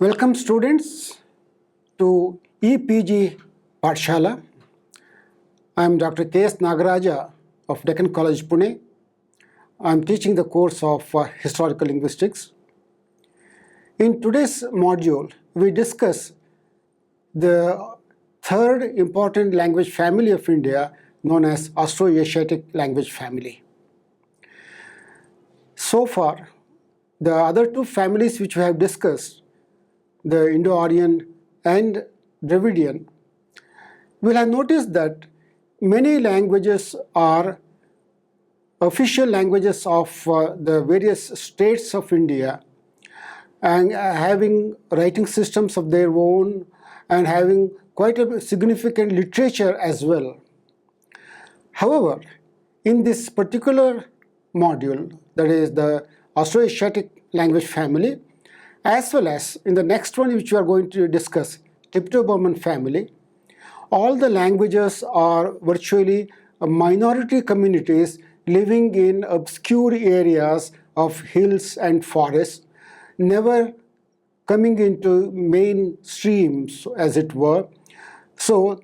Welcome students to EPG Pathshala. I am Dr. K.S. Nagaraja of Deccan College, Pune. I am teaching the course of Historical Linguistics. In today's module, we discuss the third important language family of India known as Austroasiatic language family. So far, the other two families which we have discussed, the Indo-Aryan and Dravidian, we'll have noticed that many languages are official languages of the various states of India and having writing systems of their own and having quite a significant literature as well. However, in this particular module, that is the Austroasiatic language family, as well as in the next one which we are going to discuss, Tibeto-Burman family, all the languages are virtually minority communities living in obscure areas of hills and forests, never coming into mainstreams, as it were. So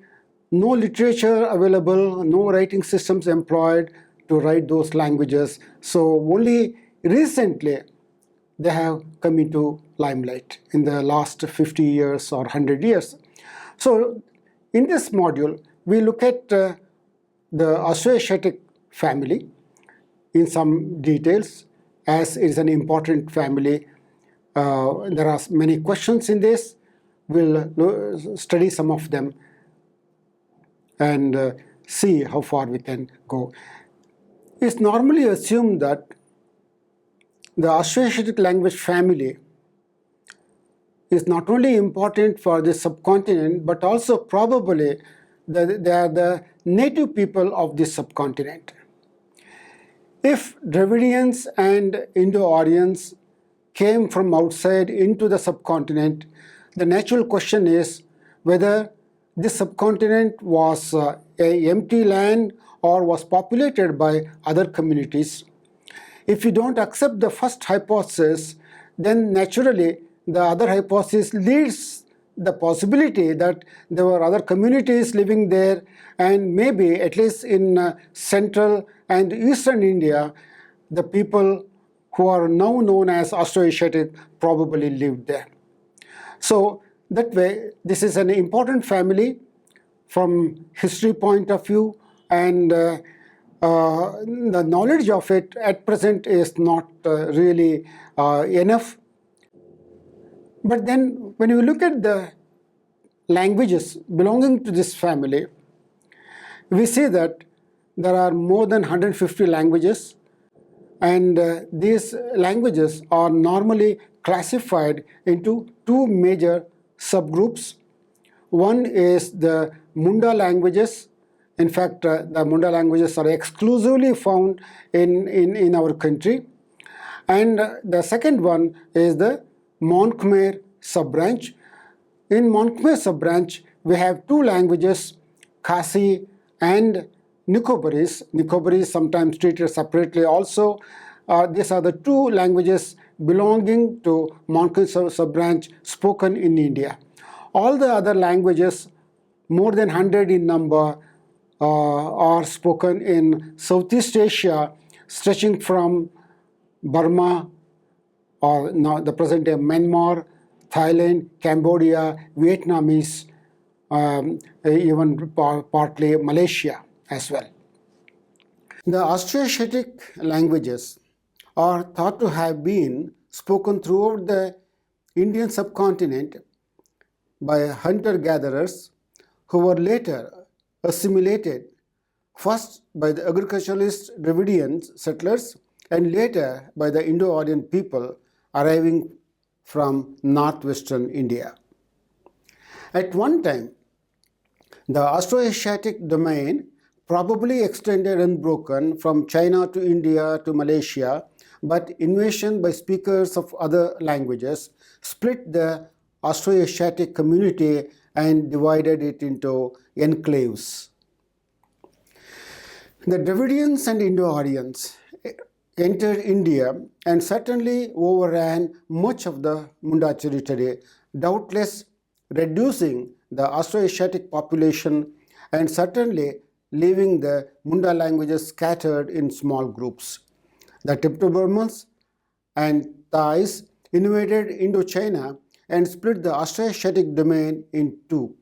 no literature available, no writing systems employed to write those languages. So only recently they have come into limelight in the last 50 years or 100 years. So in this module, we look at the Austroasiatic family in some details, as it is an important family. There are many questions in this. We'll study some of them and see how far we can go. It's normally assumed that the Austroasiatic language family is not only important for the subcontinent, but also probably they are the native people of this subcontinent. If Dravidians and Indo-Aryans came from outside into the subcontinent, the natural question is whether this subcontinent was an empty land or was populated by other communities. If you don't accept the first hypothesis, then naturally the other hypothesis leads the possibility that there were other communities living there, and maybe at least in central and eastern India, the people who are now known as Austroasiatic probably lived there. So that way, this is an important family from history point of view, and the knowledge of it at present is not really enough. But then when you look at the languages belonging to this family, we see that there are more than 150 languages, and these languages are normally classified into two major subgroups. One is the Munda languages. In fact, the Munda languages are exclusively found in our country. And the second one is the Mon Khmer sub-branch. In Mon Khmer sub-branch, we have two languages, Khasi and Nicobarese. Nicobarese sometimes treated separately also. These are the two languages belonging to Mon Khmer sub-branch spoken in India. All the other languages, more than 100 in number, are spoken in Southeast Asia, stretching from Burma, or now the present day Myanmar, Thailand, Cambodia, Vietnamese, even partly Malaysia as well. The Austroasiatic languages are thought to have been spoken throughout the Indian subcontinent by hunter-gatherers who were later assimilated first by the agriculturalist Dravidian settlers and later by the Indo-Aryan people arriving from northwestern India. At one time, the Austroasiatic domain probably extended unbroken from China to India to Malaysia, but invasion by speakers of other languages split the Austroasiatic community and divided it into enclaves. The Dravidians and Indo-Aryans entered India and certainly overran much of the Munda territory, doubtless reducing the Austroasiatic population and certainly leaving the Munda languages scattered in small groups. The Tibeto-Burmans and Thais invaded Indochina and split the Austroasiatic domain in two.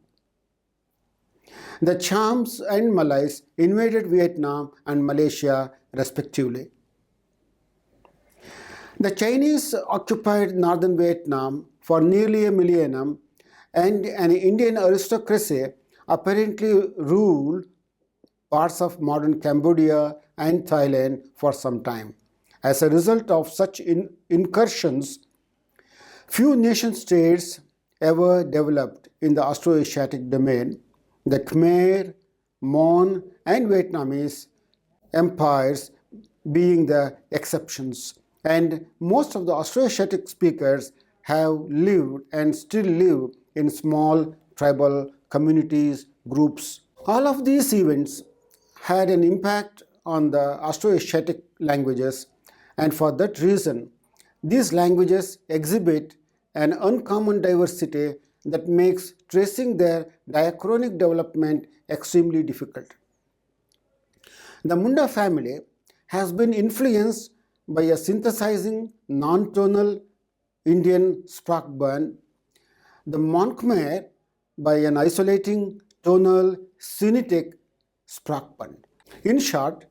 The Chams and Malays invaded Vietnam and Malaysia respectively. The Chinese occupied northern Vietnam for nearly a millennium, and an Indian aristocracy apparently ruled parts of modern Cambodia and Thailand for some time. As a result of such incursions, few nation-states ever developed in the Austroasiatic domain. The Khmer, Mon, and Vietnamese empires being the exceptions, and most of the Austroasiatic speakers have lived and still live in small tribal communities, groups. All of these events had an impact on the Austroasiatic languages, and for that reason, these languages exhibit an uncommon diversity that makes tracing their diachronic development extremely difficult. The Munda family has been influenced by a synthesizing non-tonal Indian Sprachband, the Mon Khmer by an isolating tonal Sinitic Sprachband. In short,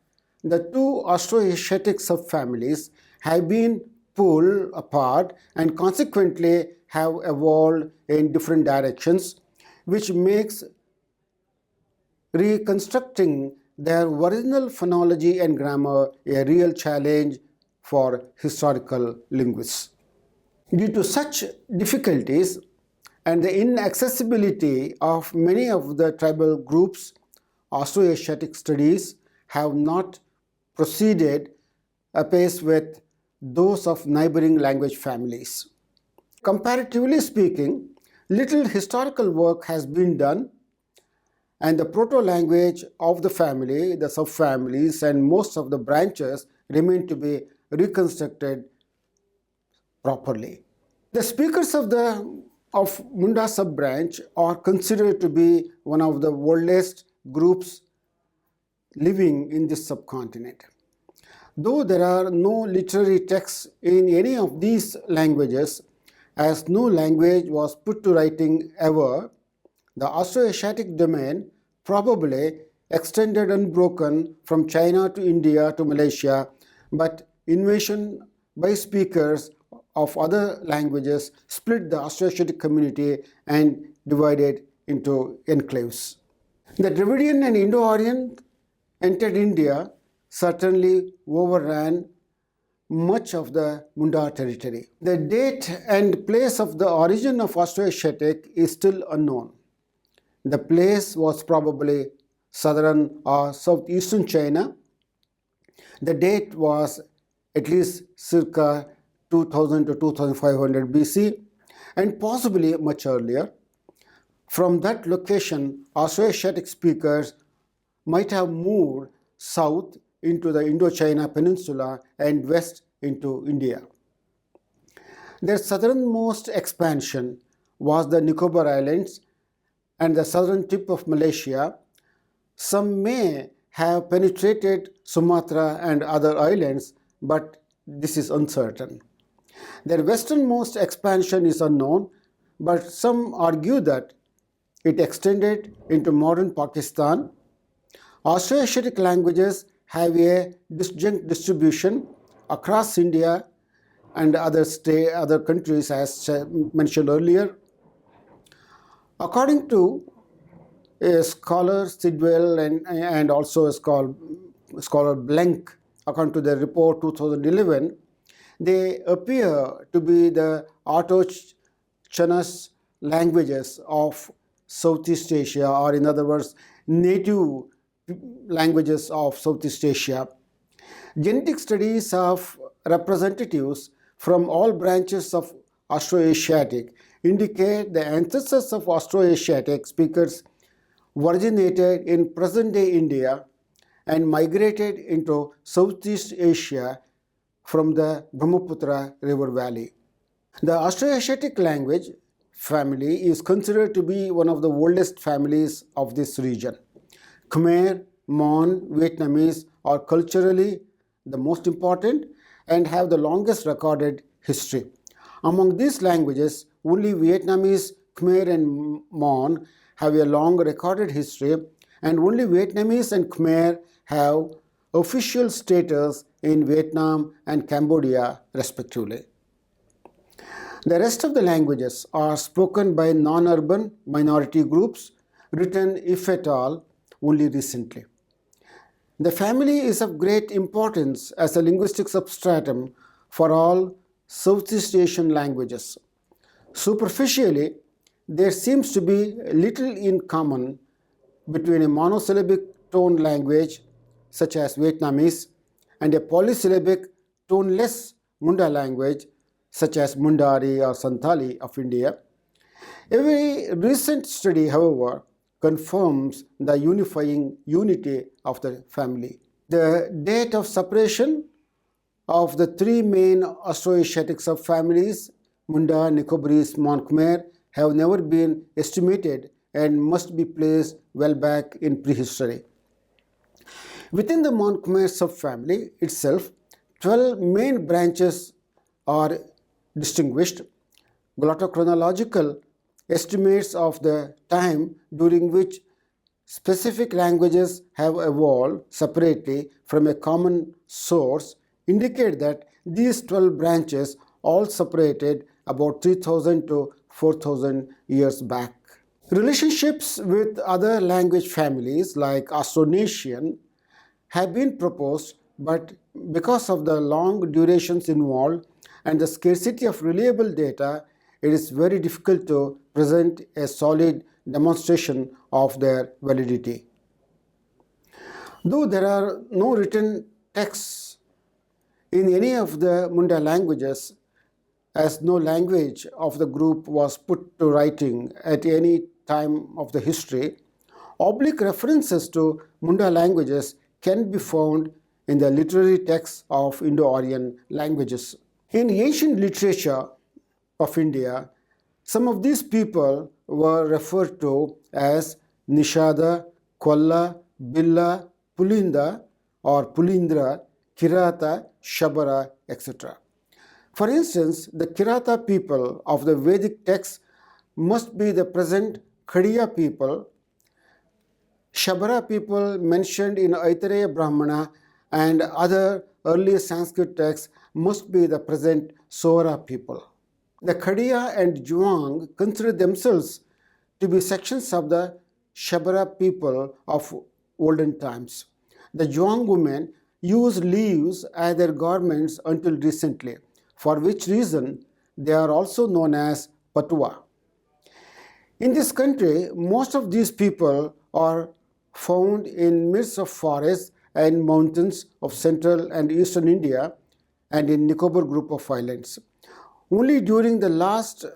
the two Austroasiatic subfamilies have been pulled apart and consequently have evolved in different directions, which makes reconstructing their original phonology and grammar a real challenge for historical linguists. Due to such difficulties and the inaccessibility of many of the tribal groups, Austroasiatic studies have not proceeded apace with those of neighboring language families. Comparatively speaking, little historical work has been done, and the proto-language of the family, the subfamilies, and most of the branches remain to be reconstructed properly. The speakers of Munda sub-branch are considered to be one of the oldest groups living in this subcontinent. Though there are no literary texts in any of these languages, as no language was put to writing ever, the Austroasiatic domain probably extended unbroken from China to India to Malaysia, but invasion by speakers of other languages split the Austroasiatic community and divided into enclaves. The Dravidian and Indo-Aryan entered India certainly overran much of the Munda territory. The date and place of the origin of Austroasiatic is still unknown. The place was probably southern or southeastern China. The date was at least circa 2000 to 2500 BC and possibly much earlier. From that location, Austroasiatic speakers might have moved south into the Indochina Peninsula and west into India. Their southernmost expansion was the Nicobar Islands and the southern tip of Malaysia. Some may have penetrated Sumatra and other islands, but this is uncertain. Their westernmost expansion is unknown, but some argue that it extended into modern Pakistan. Austroasiatic languages have a disjunct distribution across India and other countries, as mentioned earlier. According to a scholar Sidwell and also a scholar Blank, according to their report 2011, they appear to be the autochthonous languages of Southeast Asia, or in other words, native languages of Southeast Asia. Genetic studies of representatives from all branches of Austroasiatic indicate the ancestors of Austroasiatic speakers originated in present-day India and migrated into Southeast Asia from the Brahmaputra river valley. The Austroasiatic language family is considered to be one of the oldest families of this region. Khmer, Mon, Vietnamese are culturally the most important and have the longest recorded history. Among these languages, only Vietnamese, Khmer and Mon have a long recorded history, and only Vietnamese and Khmer have official status in Vietnam and Cambodia respectively. The rest of the languages are spoken by non-urban minority groups, written, if at all, only recently. The family is of great importance as a linguistic substratum for all Southeast Asian languages. Superficially, there seems to be little in common between a monosyllabic tone language such as Vietnamese and a polysyllabic toneless Munda language such as Mundari or Santali of India. A very recent study, however, confirms the unifying unity of the family. The date of separation of the three main Austroasiatic subfamilies, Munda, Nicobarese, Mon Khmer, have never been estimated and must be placed well back in prehistory. Within the Mon Khmer subfamily itself, 12 main branches are distinguished. Glottochronological estimates of the time during which specific languages have evolved separately from a common source indicate that these 12 branches all separated about 3000 to 4000 years back. Relationships with other language families like Austronesian have been proposed, but because of the long durations involved and the scarcity of reliable data, it is very difficult to present a solid demonstration of their validity. Though there are no written texts in any of the Munda languages, as no language of the group was put to writing at any time of the history, oblique references to Munda languages can be found in the literary texts of Indo-Aryan languages. In ancient literature of India, some of these people were referred to as Nishada, Kolla, Billa, Pulinda or Pulindra, Kirata, Shabara, etc. For instance, the Kirata people of the Vedic texts must be the present Khadiya people. Shabara people mentioned in Aitareya Brahmana and other early Sanskrit texts must be the present Sora people. The Khadiya and Juang consider themselves to be sections of the Shabara people of olden times. The Juang women used leaves as their garments until recently, for which reason they are also known as Patua. In this country, most of these people are found in midst of forests and mountains of central and eastern India and in Nicobar group of islands. Only during the last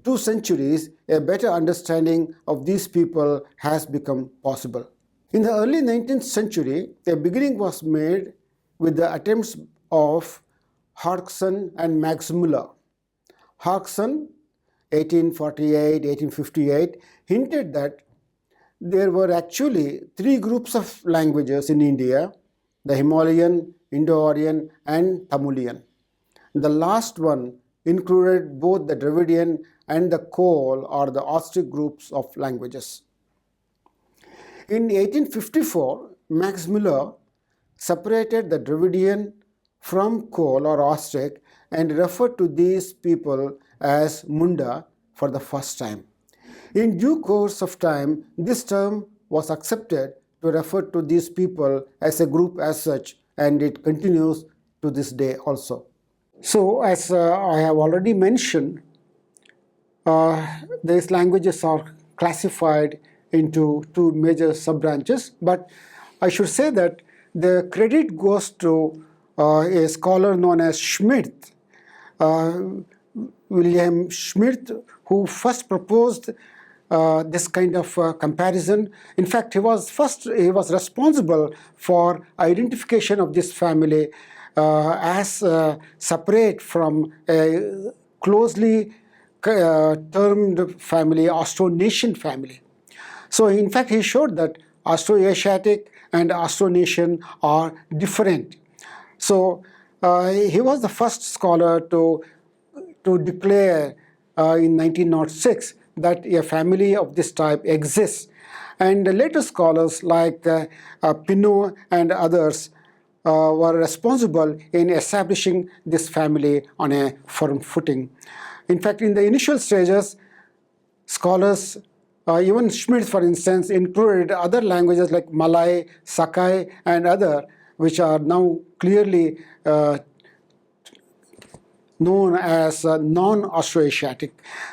2 centuries, a better understanding of these people has become possible. In the early 19th century, a beginning was made with the attempts of Hodgson and Max Muller. Hodgson, 1848-1858, hinted that there were actually 3 groups of languages in India, the Himalayan, Indo-Aryan and Tamulian. The last one included both the Dravidian and the Kol or the Austric groups of languages. In 1854, Max Muller separated the Dravidian from Kol or Austric and referred to these people as Munda for the first time. In due course of time, this term was accepted to refer to these people as a group as such, and it continues to this day also. So, as I have already mentioned, these languages are classified into 2 major sub-branches, but I should say that the credit goes to a scholar known as Schmidt, William Schmidt, who first proposed this kind of comparison. In fact, he was responsible for identification of this family as separate from a closely termed family Austronesian family. So in fact, he showed that Austroasiatic and Austronesian are different. So he was the first scholar to declare in 1906 that a family of this type exists. And later scholars like Pinot and others were responsible in establishing this family on a firm footing. In fact, in the initial stages, scholars, even Schmidt, for instance, included other languages like Malay, Sakai, and other, which are now clearly known as non-Austroasiatic.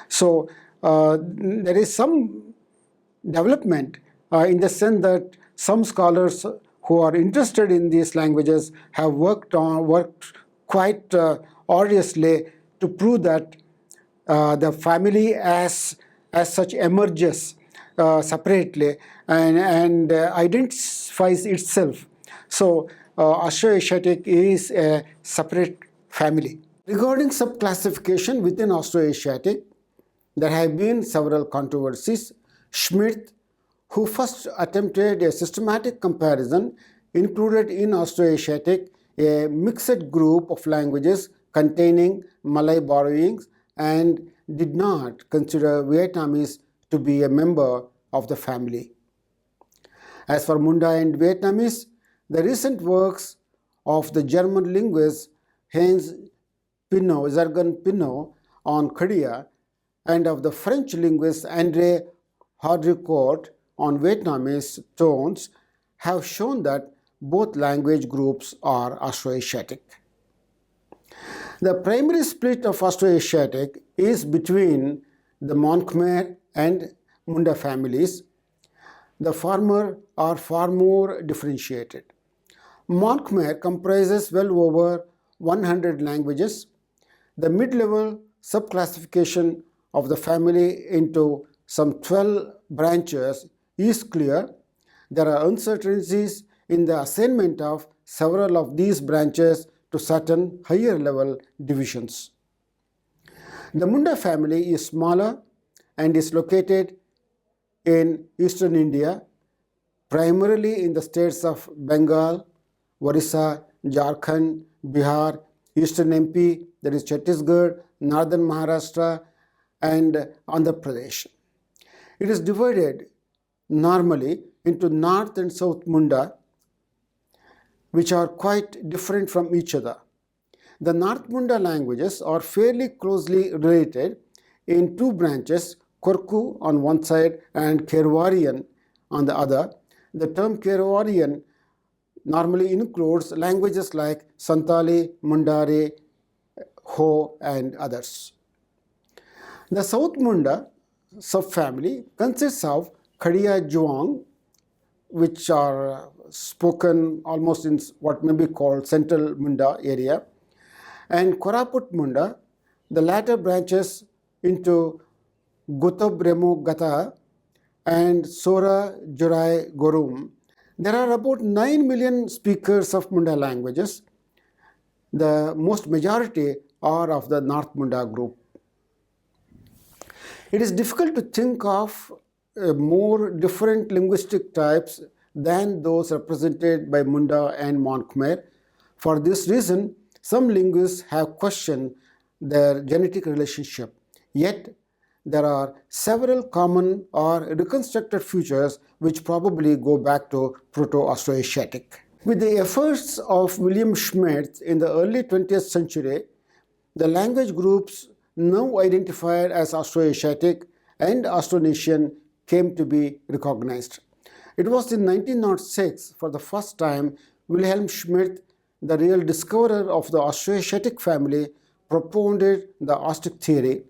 So there is some development in the sense that some scholars who are interested in these languages have worked quite arduously to prove that the family as such emerges separately and identifies itself. So Austroasiatic is a separate family. Regarding subclassification within Austroasiatic, there have been several controversies. Schmidt, who first attempted a systematic comparison, included in Austroasiatic a mixed group of languages containing Malay borrowings and did not consider Vietnamese to be a member of the family. As for Munda and Vietnamese, the recent works of the German linguist Hans Zergen Pinot on Khadia and of the French linguist André Hardricourt on Vietnamese tones have shown that both language groups are Austroasiatic. The primary split of Austroasiatic is between the Mon-Khmer and Munda families. The former are far more differentiated. Mon-Khmer comprises well over 100 languages. The mid-level subclassification of the family into some 12 branches is clear. There are uncertainties in the assignment of several of these branches to certain higher level divisions. The Munda family is smaller and is located in eastern India, primarily in the states of Bengal, Orissa, Jharkhand, Bihar, eastern MP, that is Chhattisgarh, northern Maharashtra, and Andhra Pradesh. It is divided normally into North and South Munda, which are quite different from each other. The North Munda languages are fairly closely related in two branches, Korku on one side and Kherwarian on the other. The term Kherwarian normally includes languages like Santali, Mundari, Ho, and others. The South Munda subfamily consists of Khadia Juang, which are spoken almost in what may be called Central Munda area, and Koraput Munda. The latter branches into Gutab Remu Gata and Sora Jurai Gorum. There are about 9 million speakers of Munda languages. The most majority are of the North Munda group. It is difficult to think of more different linguistic types than those represented by Munda and Mon-Khmer. For this reason, some linguists have questioned their genetic relationship. Yet, there are several common or reconstructed features which probably go back to Proto-Austroasiatic. With the efforts of William Schmidt in the early 20th century, the language groups now identified as Austroasiatic and Austronesian came to be recognized. It was in 1906, for the first time, Wilhelm Schmidt, the real discoverer of the Austroasiatic family, propounded the Austic theory.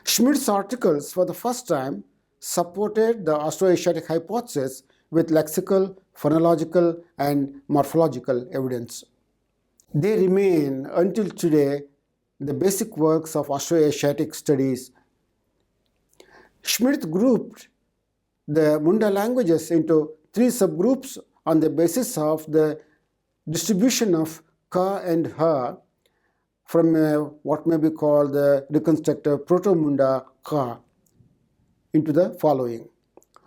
Schmidt's articles, for the first time, supported the Austroasiatic hypothesis with lexical, phonological, and morphological evidence. They remain, until today, the basic works of Austroasiatic studies. Schmidt grouped the Munda languages into 3 subgroups on the basis of the distribution of Ka and Ha, from what may be called the reconstructed Proto-Munda Ka into the following.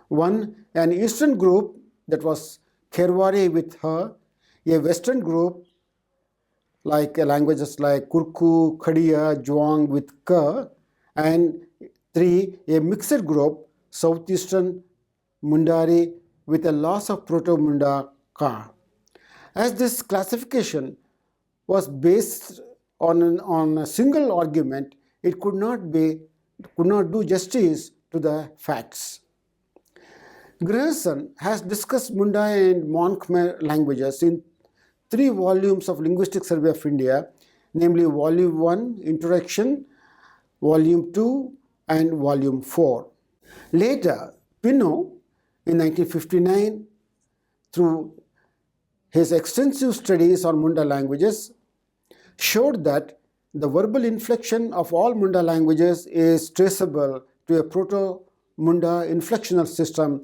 One, an eastern group that was Kherwari with her, a western group like languages like Kurku, Khadiya, Juang with Ka, and three, a mixed group, southeastern Mundari with a loss of Proto-Munda Ka. As this classification was based on a single argument, it could not do justice to the facts. Grierson has discussed Munda and Mon Khmer languages in 3 volumes of Linguistic Survey of India, namely Volume 1, Introduction, Volume 2, and Volume 4. Later, Pinot, in 1959, through his extensive studies on Munda languages, showed that the verbal inflection of all Munda languages is traceable to a Proto-Munda inflectional system,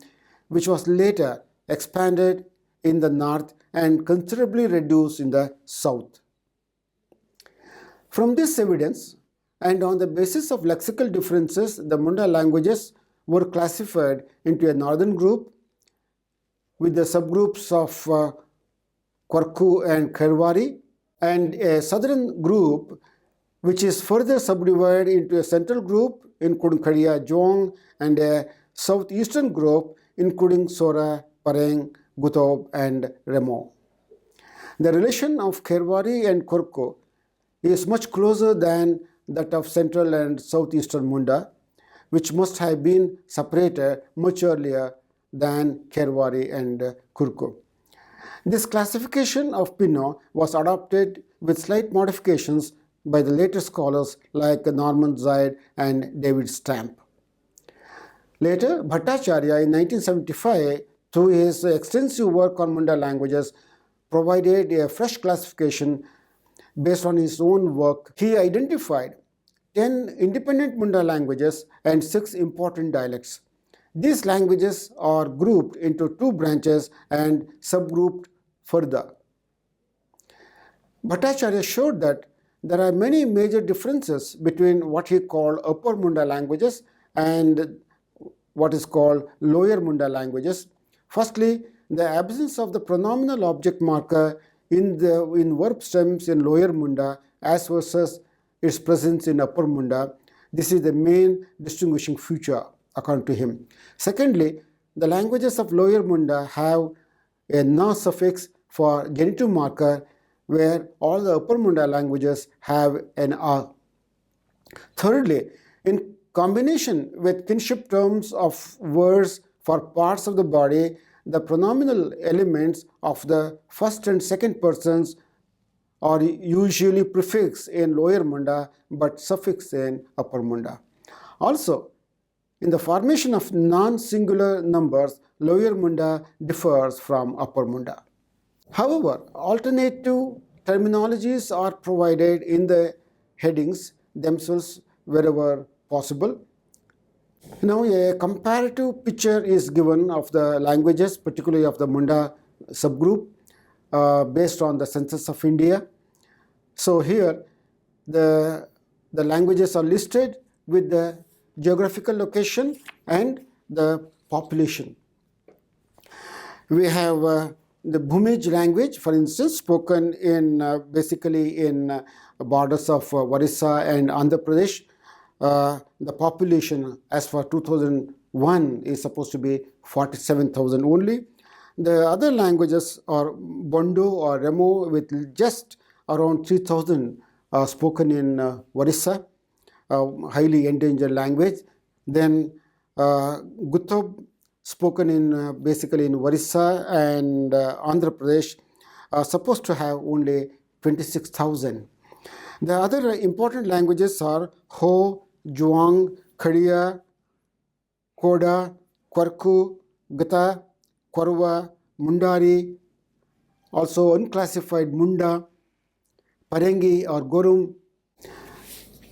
which was later expanded in the north and considerably reduced in the south. From this evidence, and on the basis of lexical differences, the Munda languages were classified into a northern group with the subgroups of Kwarku and Kherwari, and a southern group which is further subdivided into a central group including Khadiya, Juang, and a southeastern group including Sora, Pareng, Gutob, and Remo. The relation of Kherwari and Kwarku is much closer than that of central and southeastern Munda, which must have been separated much earlier than Kherwari and Kwarku. This classification of Pinot was adopted with slight modifications by the later scholars like Norman Zaid and David Stamp. Later, Bhattacharya in 1975, through his extensive work on Munda languages, provided a fresh classification based on his own work. He identified 10 independent Munda languages and 6 important dialects. These languages are grouped into 2 branches and subgrouped further. Bhattacharya showed that there are many major differences between what he called upper Munda languages and what is called lower Munda languages. Firstly, the absence of the pronominal object marker in verb stems in lower Munda as versus its presence in upper Munda. This is the main distinguishing feature according to him. Secondly, the languages of lower Munda have a na suffix for genitive marker, where all the upper Munda languages have an a. Thirdly, in combination with kinship terms of words for parts of the body, the pronominal elements of the first and second persons are usually prefixed in lower Munda but suffixed in upper Munda. Also, in the formation of non-singular numbers, lower Munda differs from upper Munda. However, alternative terminologies are provided in the headings themselves wherever possible. Now, a comparative picture is given of the languages, particularly of the Munda subgroup, based on the census of India. So here, the languages are listed with the geographical location and the population. We have the Bhumij language, for instance, spoken in basically in borders of Orissa and Andhra Pradesh. The population as for 2001 is supposed to be 47,000 only. The other languages are Bondo or Remo with just around 3,000 spoken in Orissa, highly endangered language. Then Gutob, spoken in basically in Orissa and Andhra Pradesh, are supposed to have only 26,000. The other important languages are Ho, Juang, Khadiya, Koda, Kwarku, Gata, Kwarwa, Mundari, also unclassified Munda, Parengi or Gorum,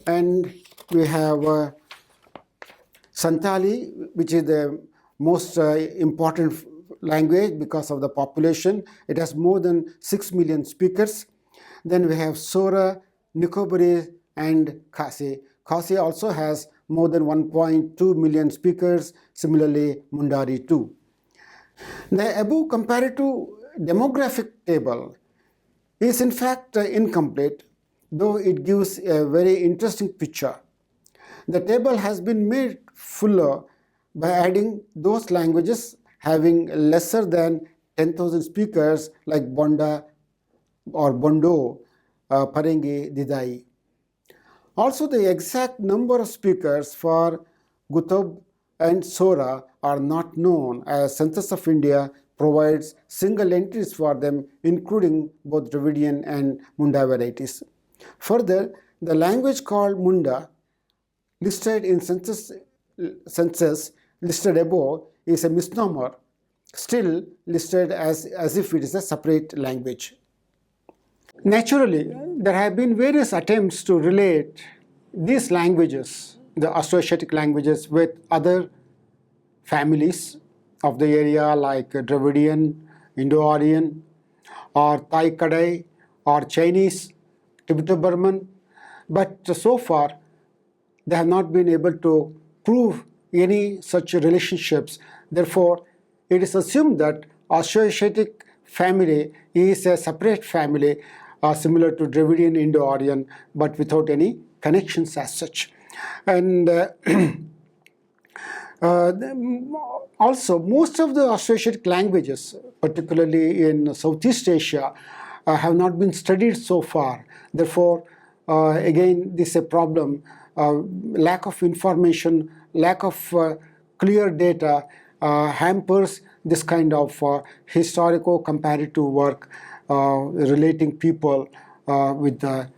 and we have Santali, which is the most important language because of the population. It has more than 6 million speakers. Then we have Sora, Nicobarese, and Khasi. Khasi also has more than 1.2 million speakers, similarly Mundari too. The above comparative demographic table is in fact incomplete, though it gives a very interesting picture. The table has been made fuller by adding those languages having lesser than 10,000 speakers like Bonda or Bondo, Parengi, Didai. Also, the exact number of speakers for Gutub and Sora are not known, as Census of India provides single entries for them, including both Dravidian and Munda varieties. Further, the language called Munda, listed in census listed above, is a misnomer, still listed as if it is a separate language. Naturally, there have been various attempts to relate these languages, the Austroasiatic languages, with other families of the area like Dravidian, Indo-Aryan, or Thai Kadai, or Chinese, Tibeto-Burman, but so far they have not been able to prove any such relationships. Therefore, it is assumed that Austroasiatic family is a separate family similar to Dravidian Indo-Aryan, but without any connections as such. And also, most of the Austroasiatic languages, particularly in Southeast Asia, have not been studied so far. Therefore, again, this is a problem. Lack of information, lack of clear data hampers this kind of historical comparative work relating people with the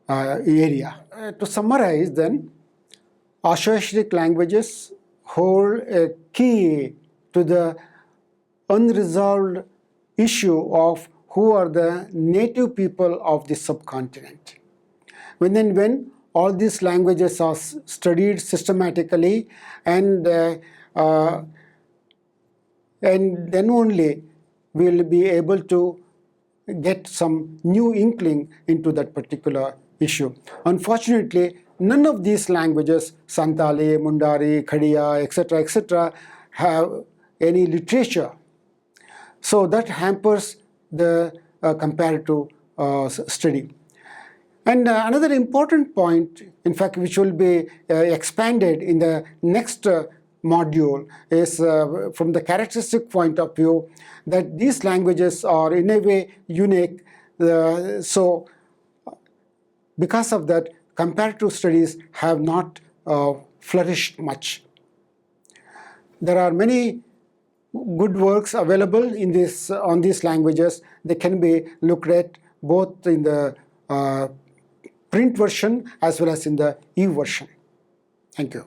area. To summarize then, Austroasiatic languages hold a key to the unresolved issue of who are the native people of the subcontinent. When all these languages are studied systematically, and then only we will be able to get some new inkling into that particular issue. Unfortunately, none of these languages, Santali, Mundari, Khadiya, etc., have any literature. So that hampers the comparative study. And another important point, in fact, which will be expanded in the next module, is from the characteristic point of view that these languages are in a way unique. So because of that, comparative studies have not flourished much. There are many good works available in on these languages. They can be looked at both in the print version as well as in the e-version. Thank you.